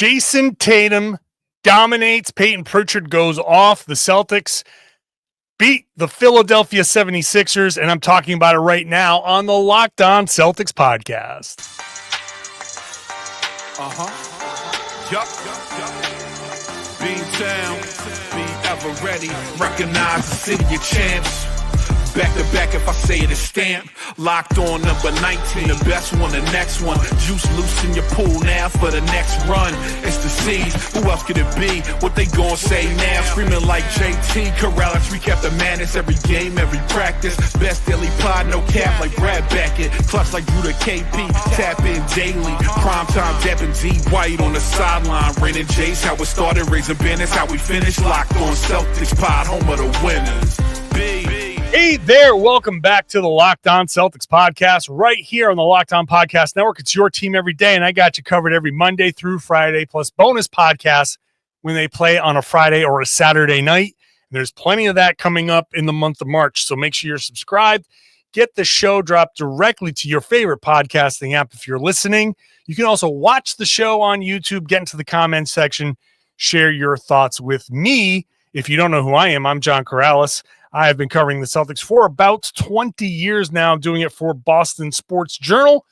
Jayson Tatum dominates. Payton Pritchard goes off. The Celtics beat the Philadelphia 76ers, and I'm talking about it right now on the Locked On Celtics podcast. Yup. Beantown, be ever ready. Recognize the city of champs. Back to back, if I say it, it's stamped. Locked on number 19, the best one, the next one. Juice loose in your pool now for the next run. It's the C's, who else could it be? What they gon' say now? Screaming like JT, Karalis, recap the madness. Every game, every practice. Best daily pod, no cap like Brad Beckett. Clutch like Drew to KP, tap in daily. Primetime dapping D White on the sideline. Raining Jace, how it started, raising business, how we finished. Locked on Celtics pod, home of the winners. Hey there, welcome back to the Locked On Celtics podcast right here on the Locked On Podcast Network. It's your team every day, and I got you covered every Monday through Friday, plus bonus podcasts when they play on a Friday or a Saturday night. And there's plenty of that coming up in the month of March, so make sure you're subscribed. Get the show dropped directly to your favorite podcasting app if you're listening. You can also watch the show on YouTube, get into the comments section, share your thoughts with me. If you don't know who I am, I'm John Karalis. I have been covering the Celtics for about 20 years now. I'm doing it for Boston Sports Journal.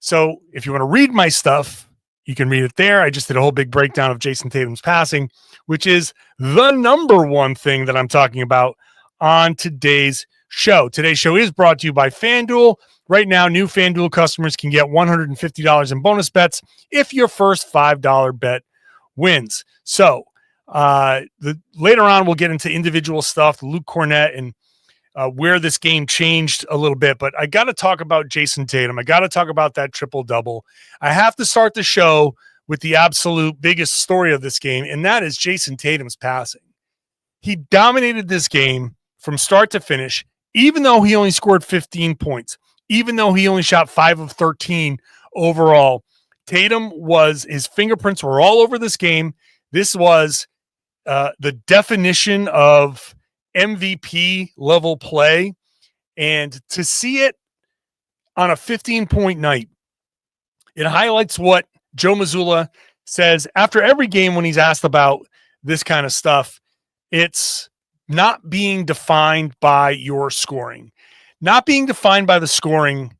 So if you want to read my stuff, you can read it there. I just did a whole big breakdown of Jayson Tatum's passing, which is the number one thing that I'm talking about on today's show. Today's show is brought to you by FanDuel. Right now, new FanDuel customers can get $150 in bonus bets if your first $5 bet wins. So, later on, we'll get into individual stuff, Luke Kornet, and where this game changed a little bit. But I got to talk about Jayson Tatum. I got to talk about that triple-double. I have to start the show with the absolute biggest story of this game, and that is Jayson Tatum's passing. He dominated this game from start to finish, even though he only scored 15 points, even though he only shot 5 of 13 overall. His fingerprints were all over this game. This was the definition of MVP level play, and to see it on a 15-point night, it highlights what Joe Mazzulla says after every game when he's asked about this kind of stuff. It's not being defined by your scoring. Not being defined by the scoring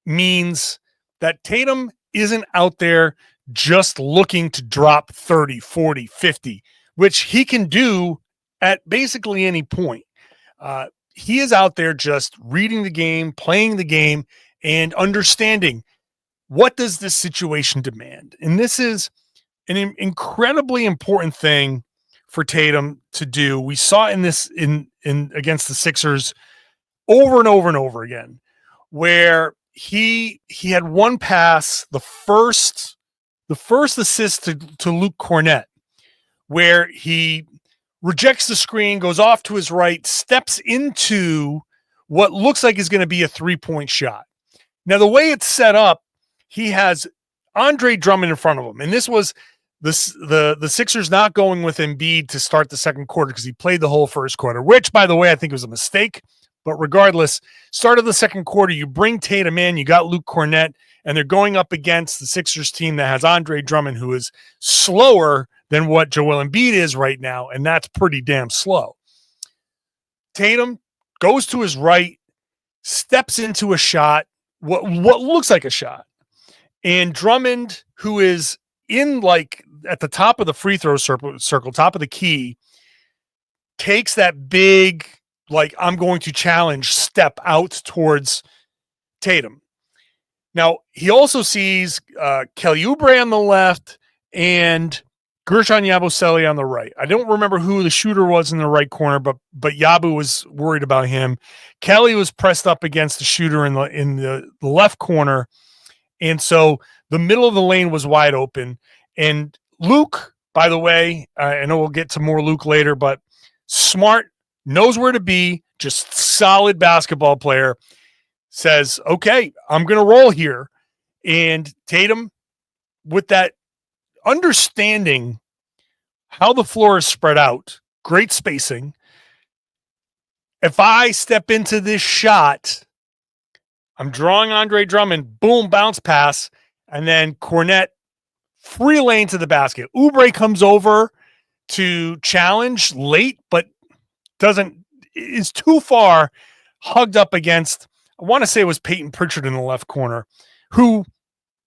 means that Tatum isn't out there just looking to drop 30, 40, 50, which he can do at basically any point. He is out there just reading the game, playing the game, and understanding what does this situation demand. And this is an incredibly important thing for Tatum to do. We saw in against the Sixers over and over and over again, where he had one pass, the first assist to Luke Kornet, where he rejects the screen, goes off to his right, steps into what looks like is going to be a three-point shot. Now, the way it's set up, he has Andre Drummond in front of him. And this was the Sixers not going with Embiid to start the second quarter because he played the whole first quarter, which, by the way, I think was a mistake. But regardless, start of the second quarter, you bring Tatum in, you got Luke Kornet, and they're going up against the Sixers team that has Andre Drummond, who is slower than what Joel Embiid is right now, and that's pretty damn slow. Tatum goes to his right, steps into a shot, what looks like a shot, and Drummond, who is in like at the top of the free throw circle, top of the key, takes that big, like, I'm going to challenge step out towards Tatum. Now, he also sees Kelly Oubre on the left and Gershon Yabusele on the right. I don't remember who the shooter was in the right corner, but Yabu was worried about him. Kelly was pressed up against the shooter in the left corner, and so the middle of the lane was wide open. And Luke, by the way, I know we'll get to more Luke later, but smart, knows where to be, just solid basketball player, says, okay, I'm going to roll here. And Tatum, with that understanding how the floor is spread out, great spacing. If I step into this shot, I'm drawing Andre Drummond, boom, bounce pass, and then Kornet free lane to the basket. Oubre comes over to challenge late, but is too far, hugged up against, I want to say it was Payton Pritchard in the left corner, who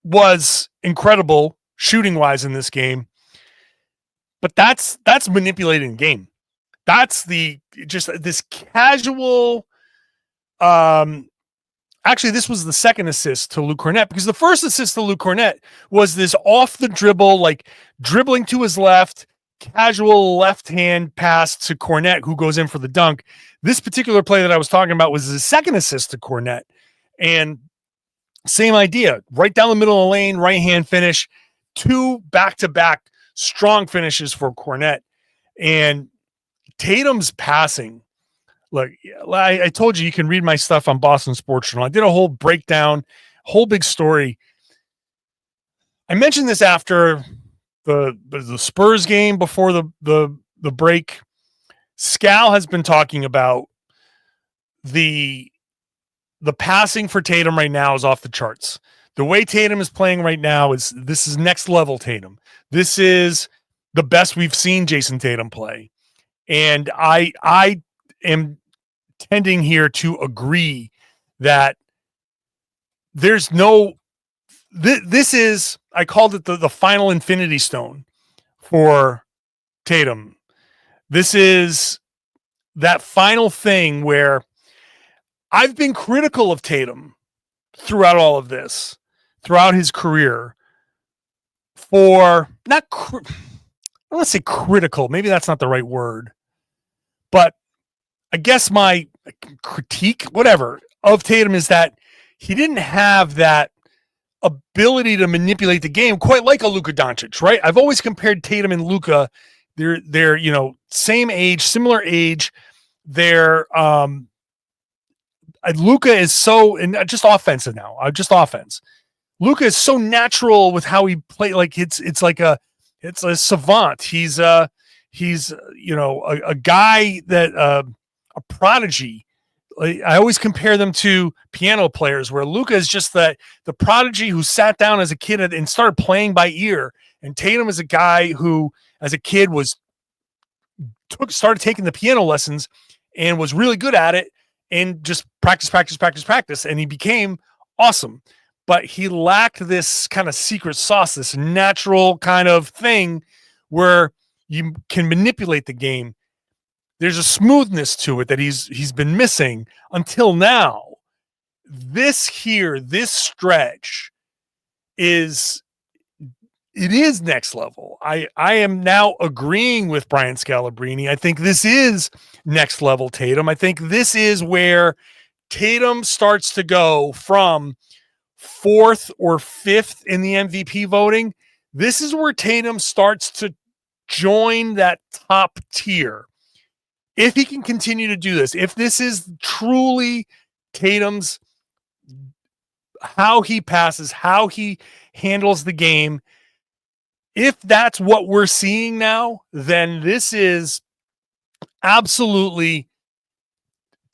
was incredible shooting wise in this game. But that's manipulating the game. That's this casual. Actually, this was the second assist to Luke Kornet, because the first assist to Luke Kornet was this off the dribble, like dribbling to his left, casual left hand pass to Kornet, who goes in for the dunk. This particular play that I was talking about was the second assist to Kornet, and same idea, right down the middle of the lane, right hand finish, 2 back-to-back strong finishes for Kornet. And Tatum's passing. Look, I told you can read my stuff on Boston Sports Journal. I did a whole breakdown, whole big story. I mentioned this after the Spurs game before the break. Scal has been talking about the passing for Tatum right now is off the charts. The way Tatum is playing right now is next level Tatum. This is the best we've seen Jayson Tatum play. And I am tending here to agree that there's no, this is, I called it the final infinity stone for Tatum. This is that final thing where I've been critical of Tatum throughout all of this, throughout his career, for I don't want to say critical. Maybe that's not the right word, but I guess my critique, whatever, of Tatum is that he didn't have that ability to manipulate the game quite like a Luka Doncic, right? I've always compared Tatum and Luka. They're same age, similar age. They're Luka is so, and just offensive now. Just offense. Luka is so natural with how he plays. Like it's a savant. He's a guy that a prodigy. I always compare them to piano players, where Luka is just the prodigy who sat down as a kid and started playing by ear. And Tatum is a guy who, as a kid, started taking the piano lessons and was really good at it, and just practice. And he became awesome. But he lacked this kind of secret sauce, this natural kind of thing where you can manipulate the game. There's a smoothness to it that he's been missing until now. This stretch is next level. I am now agreeing with Brian Scalabrine. I think this is next level Tatum. I think this is where Tatum starts to go from 4th or 5th in the MVP voting. This is where Tatum starts to join that top tier. If he can continue to do this, if this is truly Tatum's, how he passes, how he handles the game, if that's what we're seeing now, then this is absolutely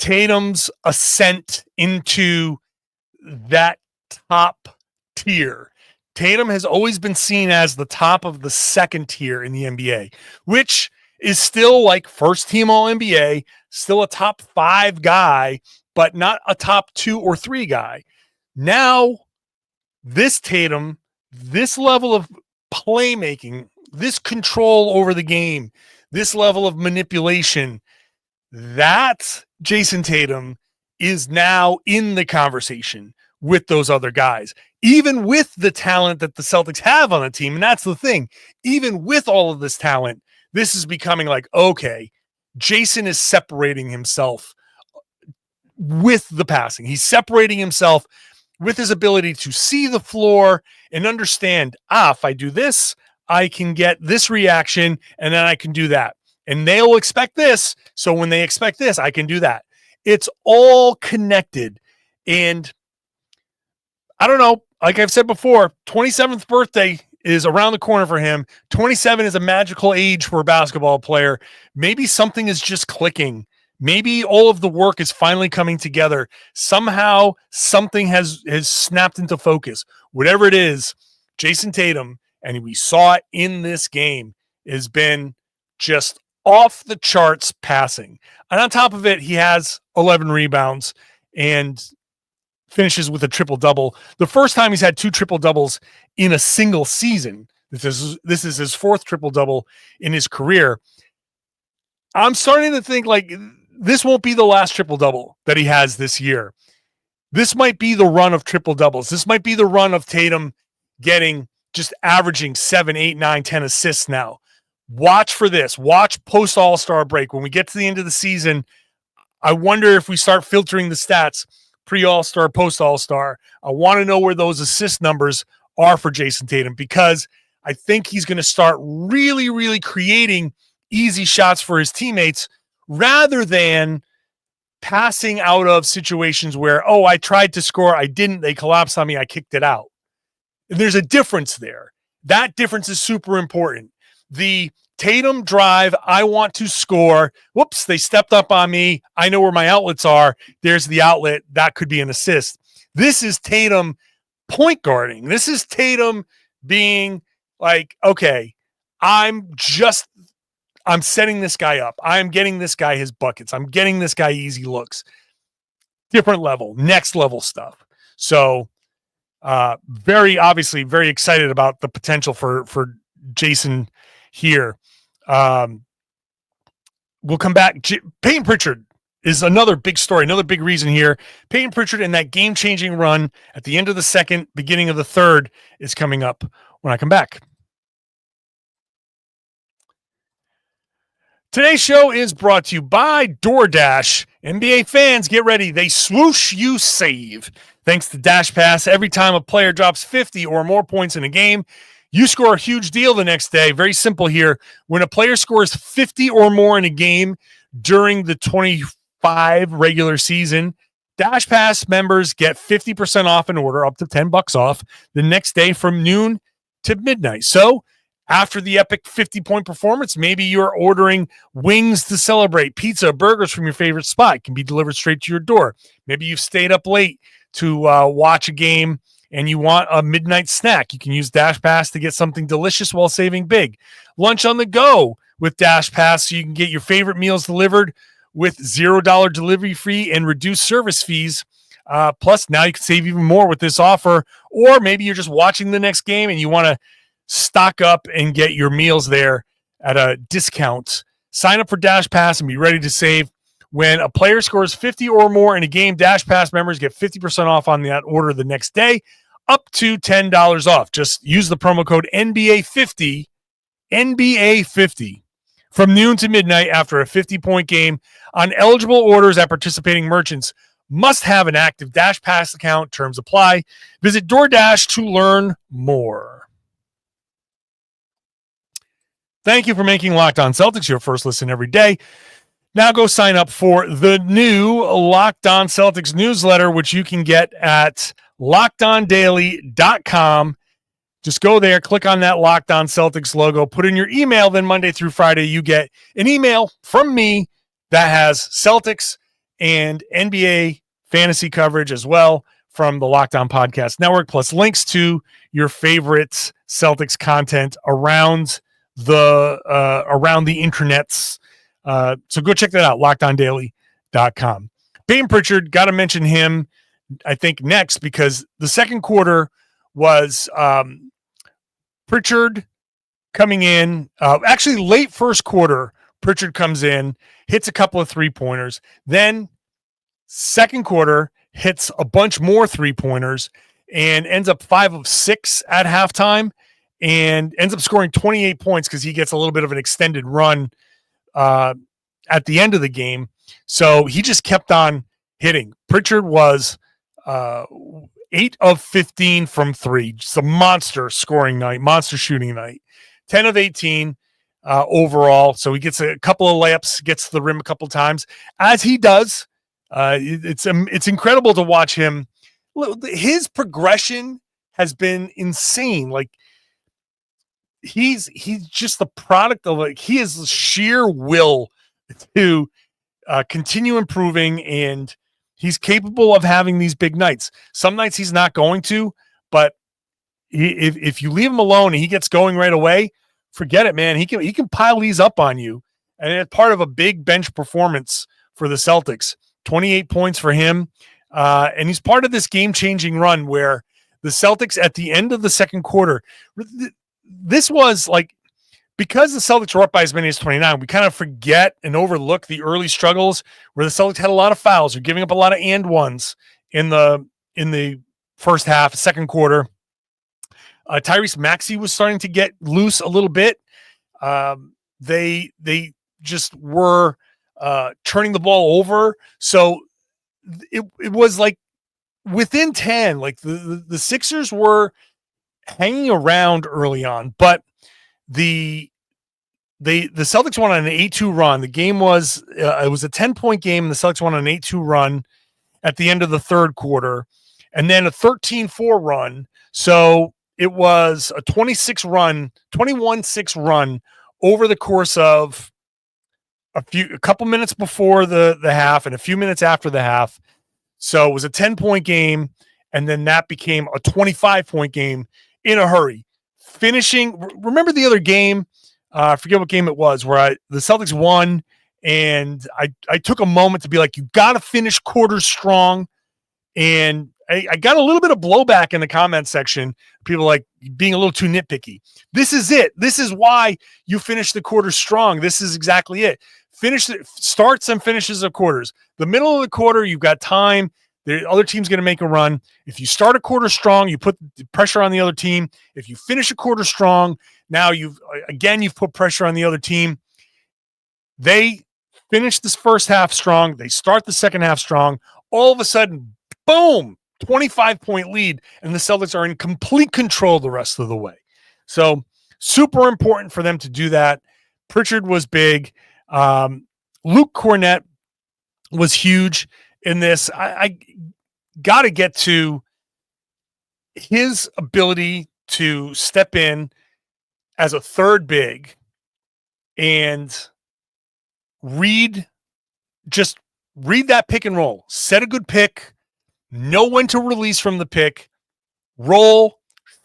Tatum's ascent into that top tier. Tatum has always been seen as the top of the second tier in the NBA, which is still like first team all NBA, still a top 5 guy, but not a top 2 or 3 guy. Now, this Tatum, this level of playmaking, this control over the game, this level of manipulation, that Jayson Tatum is now in the conversation with those other guys, even with the talent that the Celtics have on the team. And that's the thing, even with all of this talent, this is becoming like, okay, Jayson is separating himself with the passing. He's separating himself with his ability to see the floor and understand, if I do this, I can get this reaction, and then I can do that. And they'll expect this. So when they expect this, I can do that. It's all connected. And I don't know, like I've said before, 27th birthday is around the corner for him. 27 is a magical age for a basketball player. Maybe something is just clicking. Maybe all of the work is finally coming together. Somehow something has snapped into focus. Whatever it is, Jayson Tatum and we saw it in this game, has been just off the charts passing. And on top of it, he has 11 rebounds and finishes with a triple-double. The first time he's had 2 triple-doubles in a single season. This is his 4th triple-double in his career. I'm starting to think like this won't be the last triple-double that he has this year. This might be the run of triple-doubles. This might be the run of Tatum getting just averaging 7, 8, 9, 10 assists now. Watch for this. Watch post-All-Star break. When we get to the end of the season, I wonder if we start filtering the stats pre-All-Star, post-All-Star. I want to know where those assist numbers are for Jayson Tatum, because I think he's going to start really, really creating easy shots for his teammates rather than passing out of situations where, oh, I tried to score, I didn't, they collapsed on me, I kicked it out. There's a difference there. That difference is super important. The Tatum drive, I want to score. Whoops, they stepped up on me. I know where my outlets are. There's the outlet. That could be an assist. This is Tatum point guarding. This is Tatum being like, okay, I'm setting this guy up. I'm getting this guy his buckets. I'm getting this guy easy looks. Different level, next level stuff. So very excited about the potential for Jayson here. We'll come back. Payton Pritchard is another big story, another big reason here. Payton Pritchard and that game-changing run at the end of the second, beginning of the third is coming up when I come back. Today's show is brought to you by DoorDash. NBA fans, get ready. They swoosh, you save. Thanks to Dash Pass, every time a player drops 50 or more points in a game, you score a huge deal the next day. Very simple here. When a player scores 50 or more in a game during the 25 regular season, Dash Pass members get 50% off an order, up to $10 off, the next day from noon to midnight. So, after the epic 50-point performance, maybe you're ordering wings to celebrate, pizza, burgers from your favorite spot. It can be delivered straight to your door. Maybe you've stayed up late to watch a game and you want a midnight snack. You can use Dash Pass to get something delicious while saving big. Lunch on the go with Dash Pass, so you can get your favorite meals delivered with $0 delivery fee and reduced service fees. Plus, now you can save even more with this offer. Or maybe you're just watching the next game and you want to stock up and get your meals there at a discount. Sign up for Dash Pass and be ready to save. When a player scores 50 or more in a game, Dash Pass members get 50% off on that order the next day, up to $10 off. Just use the promo code NBA50, NBA50, from noon to midnight after a 50-point game on eligible orders at participating merchants. Must have an active Dash Pass account. Terms apply. Visit DoorDash to learn more. Thank you for making Locked On Celtics your first listen every day. Now go sign up for the new Locked On Celtics newsletter, which you can get at lockedondaily.com. Just go there, click on that Locked On Celtics logo, put in your email, then Monday through Friday you get an email from me that has Celtics and NBA fantasy coverage as well from the Locked On Podcast Network, plus links to your favorite Celtics content around the internets. So go check that out, lockedondaily.com. Payton Pritchard, got to mention him, I think, next, because the second quarter was Pritchard coming in. Actually, late first quarter, Pritchard comes in, hits a couple of three-pointers. Then second quarter, hits a bunch more three-pointers and ends up 5 of 6 at halftime and ends up scoring 28 points because he gets a little bit of an extended run at the end of the game. So he just kept on hitting. Pritchard was 8 of 15 from 3. Just a monster scoring night, monster shooting night. 10 of 18 overall. So he gets a couple of layups, gets to the rim a couple times, as he does. It's incredible to watch him. His progression has been insane. Like, he's just the product of, like, he has sheer will to continue improving, and he's capable of having these big nights. Some nights he's not going to, but if you leave him alone and he gets going right away, forget it, man. He can pile these up on you, and it's part of a big bench performance for the Celtics. 28 points for him, and he's part of this game-changing run where the Celtics at the end of the second quarter, this was like, because the Celtics were up by as many as 29, we kind of forget and overlook the early struggles where the Celtics had a lot of fouls or giving up a lot of and ones in the first half, second quarter. Tyrese Maxey was starting to get loose a little bit. They just were turning the ball over. So it was like within 10, like the Sixers were hanging around early on, but the Celtics won on an 8-2 run. The game was it was a 10-point game, and the Celtics won on an 8-2 run at the end of the third quarter, and then a 13-4 run. So it was a 21-6 run over the course of a couple minutes before the half and a few minutes after the half. So it was a 10-point game, and then that became a 25-point game in a hurry. Finishing, remember the other game? I forget what game it was, where the Celtics won, and I took a moment to be like, you got to finish quarters strong. And I got a little bit of blowback in the comment section. People like being a little too nitpicky. This is it. This is why you finish the quarter strong. This is exactly it. Starts and finishes of quarters. The middle of the quarter, you've got time. The other team's going to make a run. If you start a quarter strong, you put pressure on the other team. If you finish a quarter strong, now you've put pressure on the other team. They finish this first half strong. They start the second half strong. All of a sudden, boom, 25-point lead, and the Celtics are in complete control the rest of the way. So super important for them to do that. Pritchard was big. Luke Kornet was huge in this. I got to get to his ability to step in as a third big and read that pick and roll, set a good pick, know when to release from the pick, roll,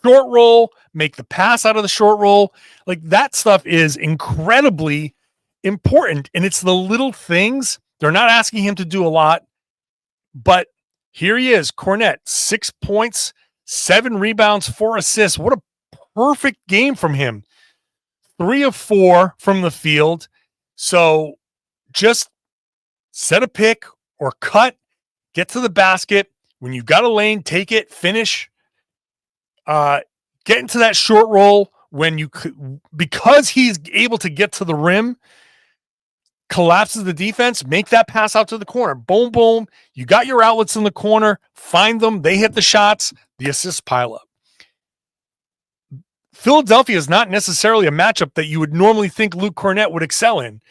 short roll, make the pass out of the short roll. Like, that stuff is incredibly important. And it's the little things. They're not asking him to do a lot, but here he is, Kornet, 6 points, 7 rebounds, 4 assists. What a perfect game from him. 3 of 4 from the field. So just set a pick or cut, get to the basket. When you've got a lane, take it, finish. Get into that short roll because he's able to get to the rim, collapses the defense, make that pass out to the corner. Boom, boom. You got your outlets in the corner. Find them. They hit the shots. The assists pile up. Philadelphia is not necessarily a matchup that you would normally think Luke Kornet would excel in,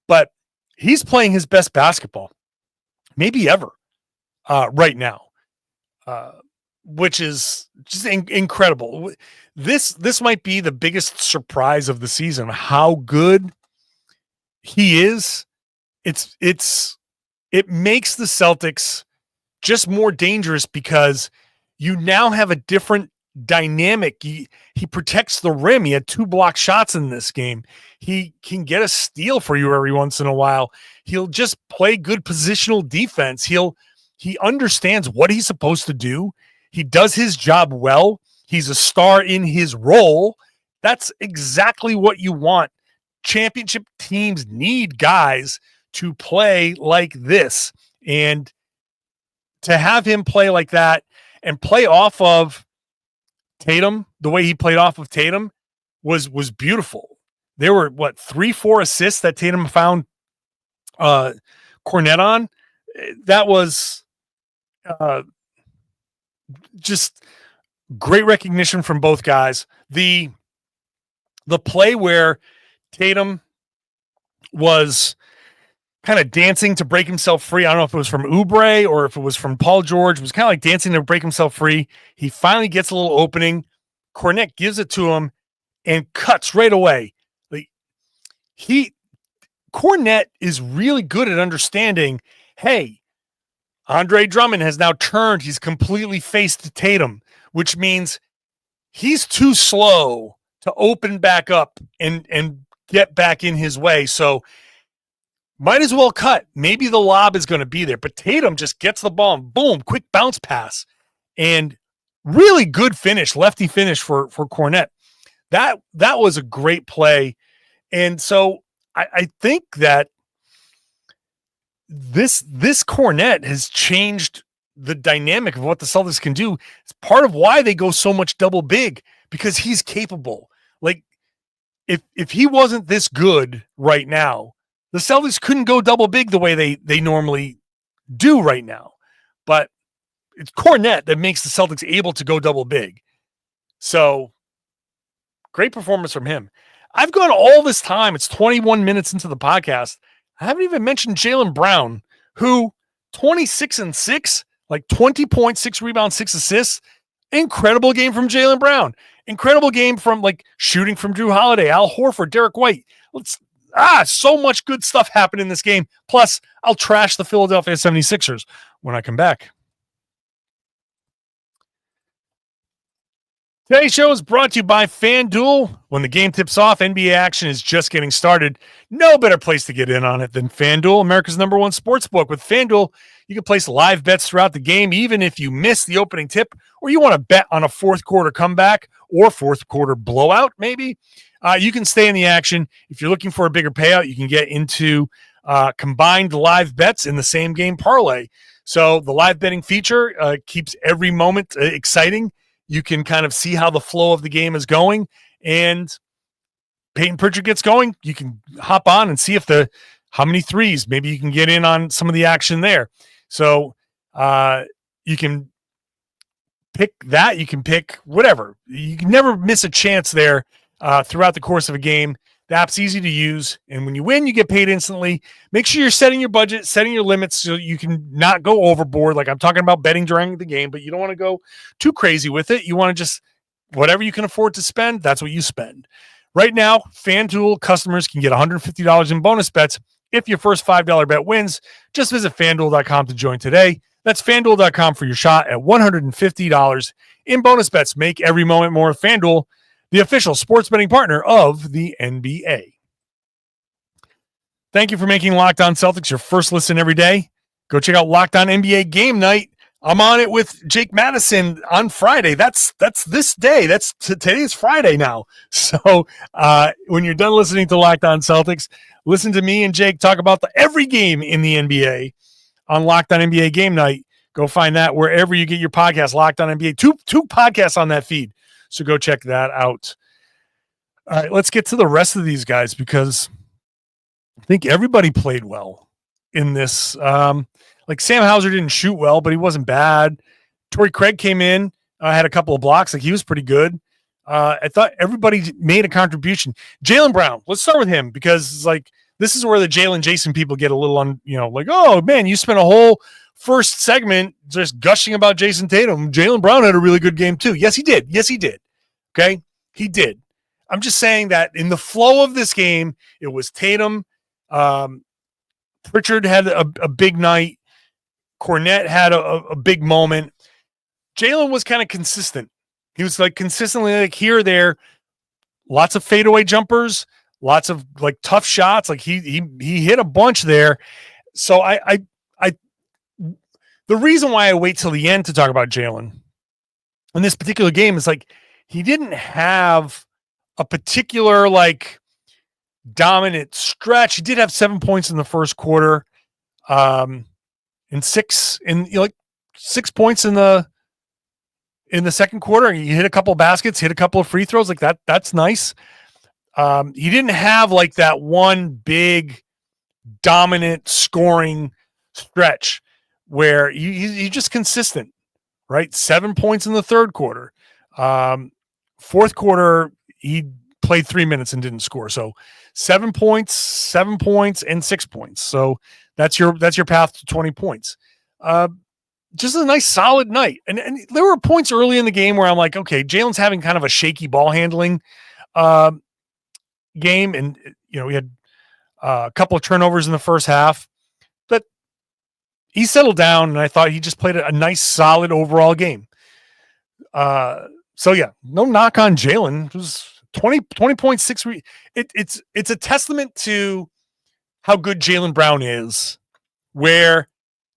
but he's playing his best basketball, maybe ever, right now, which is just incredible. This might be the biggest surprise of the season, how good he is. It makes the Celtics just more dangerous because you now have a different dynamic. He protects the rim. He had 2 block shots in this game. He can get a steal for you every once in a while. He'll just play good positional defense. He understands what he's supposed to do. He does his job well. He's a star in his role. That's exactly what you want. Championship teams need guys to play like this, and to have him play like that and play off of Tatum the way he played off of Tatum was beautiful. There were 3-4 assists that Tatum found Kornet on. That was just great recognition from both guys. The play where Tatum was kind of dancing to break himself free. I don't know if it was from Oubre or if it was from Paul George. It was kind of like dancing to break himself free. He finally gets a little opening. Kornet gives it to him and cuts right away. Kornet is really good at understanding, hey, Andre Drummond has now turned. He's completely faced Tatum, which means he's too slow to open back up and get back in his way. So might as well cut. Maybe the lob is going to be there, but Tatum just gets the ball and boom, quick bounce pass, and really good finish, lefty finish for Kornet. That was a great play. And so I think that this Kornet has changed the dynamic of what the Celtics can do. It's part of why they go so much double big, because he's capable. Like if he wasn't this good right now, the Celtics couldn't go double big the way they normally do right now. But it's Kornet that makes the Celtics able to go double big. So great performance from him. I've gone all this time. It's 21 minutes into the podcast. I haven't even mentioned Jaylen Brown, who 26-6, like 20 points, 6 rebounds, 6 assists. Incredible game from Jaylen Brown. Incredible game from like shooting from Drew Holiday, Al Horford, Derek White. So much good stuff happened in this game. Plus, I'll trash the Philadelphia 76ers when I come back. Today's show is brought to you by FanDuel. When the game tips off, NBA action is just getting started. No better place to get in on it than FanDuel, America's #1 sportsbook. With FanDuel, you can place live bets throughout the game, even if you miss the opening tip or you want to bet on a fourth quarter comeback or fourth quarter blowout, maybe. You can stay in the action. If you're looking for a bigger payout, you can get into combined live bets in the same game parlay. So the live betting feature keeps every moment exciting. You can kind of see how the flow of the game is going, and Payton Pritchard gets going. You can hop on and see how many threes. Maybe you can get in on some of the action there. So you can pick that. You can pick whatever. You can never miss a chance there throughout the course of a game. The app's easy to use, and when you win, you get paid instantly. Make sure you're setting your budget, setting your limits so you can not go overboard. Like I'm talking about betting during the game, but you don't want to go too crazy with it. You want to just whatever you can afford to spend, that's what you spend. Right now, FanDuel customers can get $150 in bonus bets if your first $5 bet wins. Just visit FanDuel.com to join today. That's FanDuel.com for your shot at $150 in bonus bets. Make every moment more with FanDuel, the official sports betting partner of the NBA. Thank you for making Locked On Celtics your first listen every day. Go check out Locked On NBA Game Night. I'm on it with Jake Madison on Friday. That's this day. Today's Friday now. So when you're done listening to Locked On Celtics, listen to me and Jake talk about every game in the NBA on Locked On NBA Game Night. Go find that wherever you get your podcast, Locked On NBA. Two podcasts on that feed. So go check that out. All right, let's get to the rest of these guys because I think everybody played well in this. Like Sam Hauser didn't shoot well, but he wasn't bad. Torrey Craig came in, had a couple of blocks. Like he was pretty good. I thought everybody made a contribution. Jaylen Brown, let's start with him because like this is where the Jaylen Jayson people get a little like, oh man, you spent a whole first segment just gushing about Jayson Tatum. Jaylen Brown had a really good game too. Yes, he did. Okay, he did. I'm just saying that in the flow of this game, it was Tatum. Pritchard had a big night. Kornet had a big moment. Jaylen was kind of consistent. He was like consistently like here or there. Lots of fadeaway jumpers, lots of like tough shots. Like he hit a bunch there. So I the reason why I wait till the end to talk about Jaylen in this particular game is like he didn't have a particular like dominant stretch. He did have 7 points in the first quarter, and 6 points in the second quarter. He hit a couple of baskets, hit a couple of free throws like that. That's nice. He didn't have like that one big dominant scoring stretch where he's just consistent, right? 7 points in the third quarter. Fourth quarter, he played 3 minutes and didn't score. So 7 points, and 6 points. So that's your path to 20 points. Just a nice solid night. And there were points early in the game where I'm like, okay, Jaylen's having kind of a shaky ball handling game. And, we had a couple of turnovers in the first half, but he settled down and I thought he just played a nice, solid overall game. So yeah, no knock on Jaylen. It was 20.6. It's a testament to how good Jaylen Brown is, where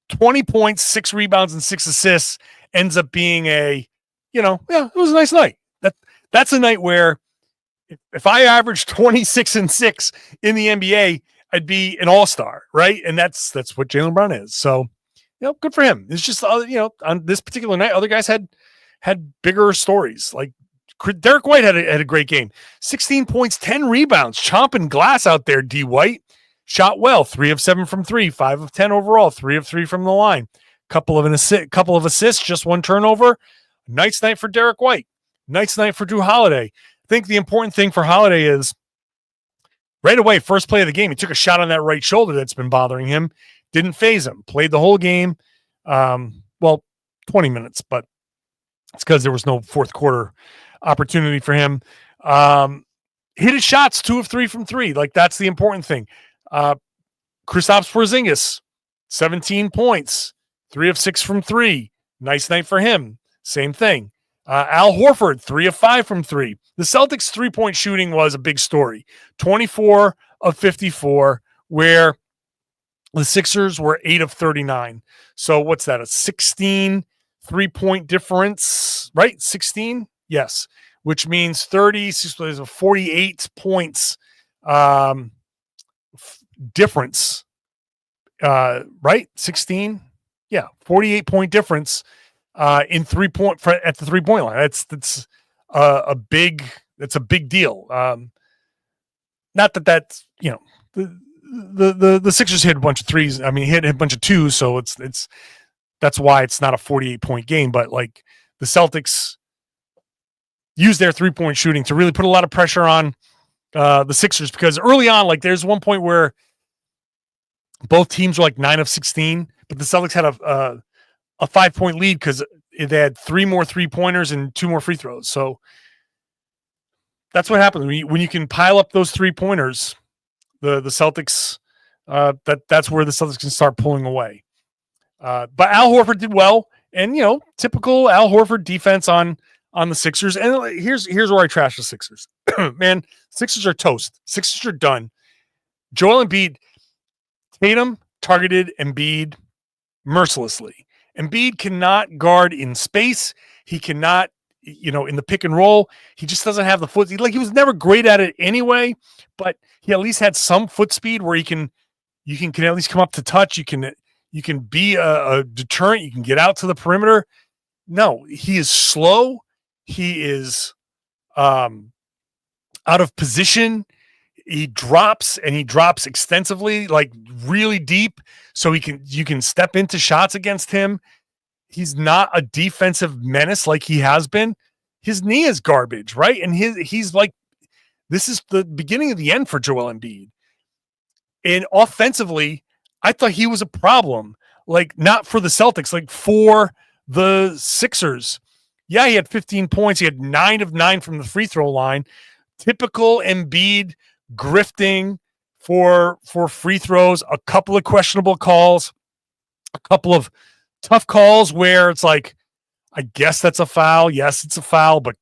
20 points, 6 rebounds, and 6 assists ends up being it was a nice night. That's a night where if I averaged 26 and 6 in the NBA, I'd be an all-star, right? And that's what Jaylen Brown is. So, good for him. It's just, on this particular night, other guys had bigger stories. Like Derek White had a great game. 16 points, 10 rebounds, chomping glass out there, D. White. Shot well, 3 of 7 from 3, 5 of 10 overall, 3 of 3 from the line. Couple of assists, just 1 turnover. Nice night for Derek White. Nice night for Drew Holiday. I think the important thing for Holiday is right away, first play of the game, he took a shot on that right shoulder that's been bothering him. Didn't phase him. Played the whole game. 20 minutes, but it's because there was no fourth quarter opportunity for him. Hit his shots, 2 of 3 from 3. Like, that's the important thing. Kristaps Porzingis, 17 points, 3 of 6 from 3. Nice night for him. Same thing. Al Horford, 3 of 5 from 3. The Celtics' 3-point shooting was a big story. 24 of 54, where the Sixers were 8 of 39. So what's that? A 16 3-point difference, right? 16? Yes. Which means 48 points difference. Right? 16? Yeah. 48-point difference in 3-point at the 3-point line. That's a big deal. Not that's the Sixers hit a bunch of threes. I mean, hit a bunch of twos, so that's why it's not a 48-point game. But like the Celtics use their 3-point shooting to really put a lot of pressure on the Sixers, because early on, like there's one point where both teams were like 9 of 16, but the Celtics had a 5-point lead because they had 3 more 3-pointers and 2 more free throws. So that's what happens when you can pile up those 3-pointers. The Celtics, that's where the Celtics can start pulling away. But Al Horford did well, and typical Al Horford defense on the Sixers. And here's where I trash the Sixers. Man, Sixers are toast. Sixers are done. Joel Embiid, Tatum targeted Embiid mercilessly. Embiid cannot guard in space. He cannot, in the pick and roll. He just doesn't have the foot. He was never great at it anyway, but he at least had some foot speed where you can at least come up to touch. You can be a deterrent. You can get out to the perimeter. No, he is slow. He is out of position. He drops extensively, like really deep, so you can step into shots against him. He's not a defensive menace like he has been. His knee is garbage, right? And he's like, this is the beginning of the end for Joel Embiid. And offensively, I thought he was a problem, like not for the Celtics, like for the Sixers. Yeah, he had 15 points. He had 9 of 9 from the free throw line. Typical Embiid grifting for free throws, a couple of questionable calls, a couple of tough calls where it's like, I guess that's a foul. Yes, it's a foul, but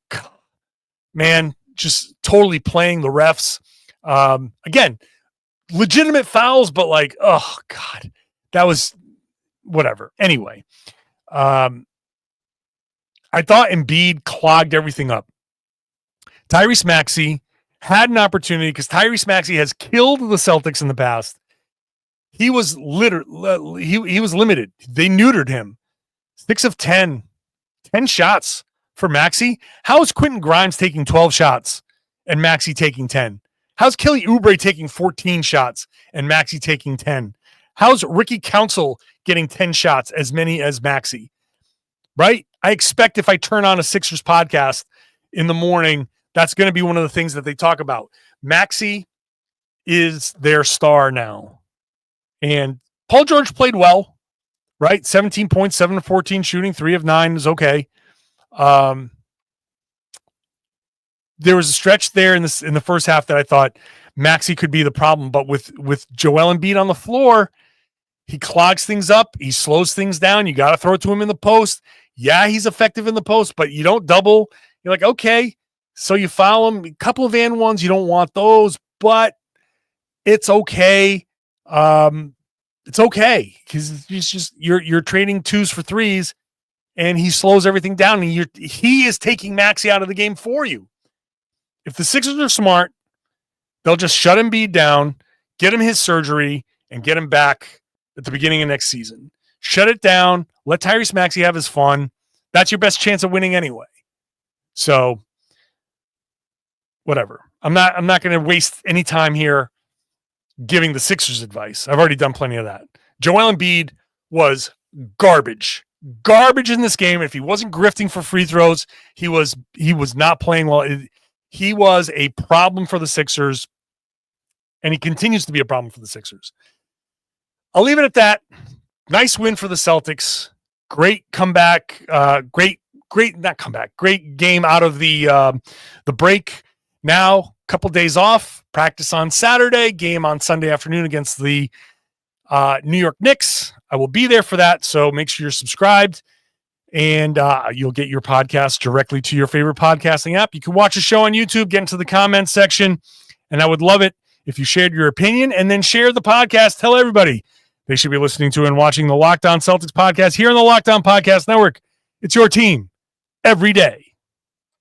man, just totally playing the refs. Again, legitimate fouls, but like, oh God, that was whatever. Anyway, I thought Embiid clogged everything up. Tyrese Maxey had an opportunity because Tyrese Maxey has killed the Celtics in the past. He was he was limited. They neutered him. 6 of 10 shots for Maxey. How is Quentin Grimes taking 12 shots and Maxey taking 10? How's Kelly Oubre taking 14 shots and Maxey taking 10? How's Ricky Council getting 10 shots, as many as Maxey? Right? I expect if I turn on a Sixers podcast in the morning, that's going to be one of the things that they talk about. Maxey is their star now. And Paul George played well, right? 17 points, 7 of 14 shooting, 3 of 9 is okay. There was a stretch there in the first half that I thought Maxey could be the problem, but with Joel Embiid on the floor, he clogs things up. He slows things down. You got to throw it to him in the post. Yeah, he's effective in the post, but you don't double. You're like, okay, so you foul him. A couple of and ones, you don't want those, but it's okay. It's okay because it's just you're trading twos for threes, and he slows everything down. And he is taking Maxey out of the game for you. If the Sixers are smart, they'll just shut Embiid down, get him his surgery, and get him back at the beginning of next season. Shut it down. Let Tyrese Maxey have his fun. That's your best chance of winning anyway. So, whatever. I'm not going to waste any time here giving the Sixers advice. I've already done plenty of that. Joel Embiid was garbage in this game. If he wasn't grifting for free throws, he was not playing well. He was a problem for the Sixers, and he continues to be a problem for the Sixers. I'll leave it at that. Nice win for the Celtics. Great comeback. Great game out of the break. Now, a couple days off. Practice on Saturday. Game on Sunday afternoon against the New York Knicks. I will be there for that, so make sure you're subscribed, and you'll get your podcast directly to your favorite podcasting app. You can watch the show on YouTube, get into the comments section, and I would love it if you shared your opinion and then share the podcast. Tell everybody they should be listening to and watching the Locked On Celtics podcast here on the Locked On Podcast Network. It's your team every day.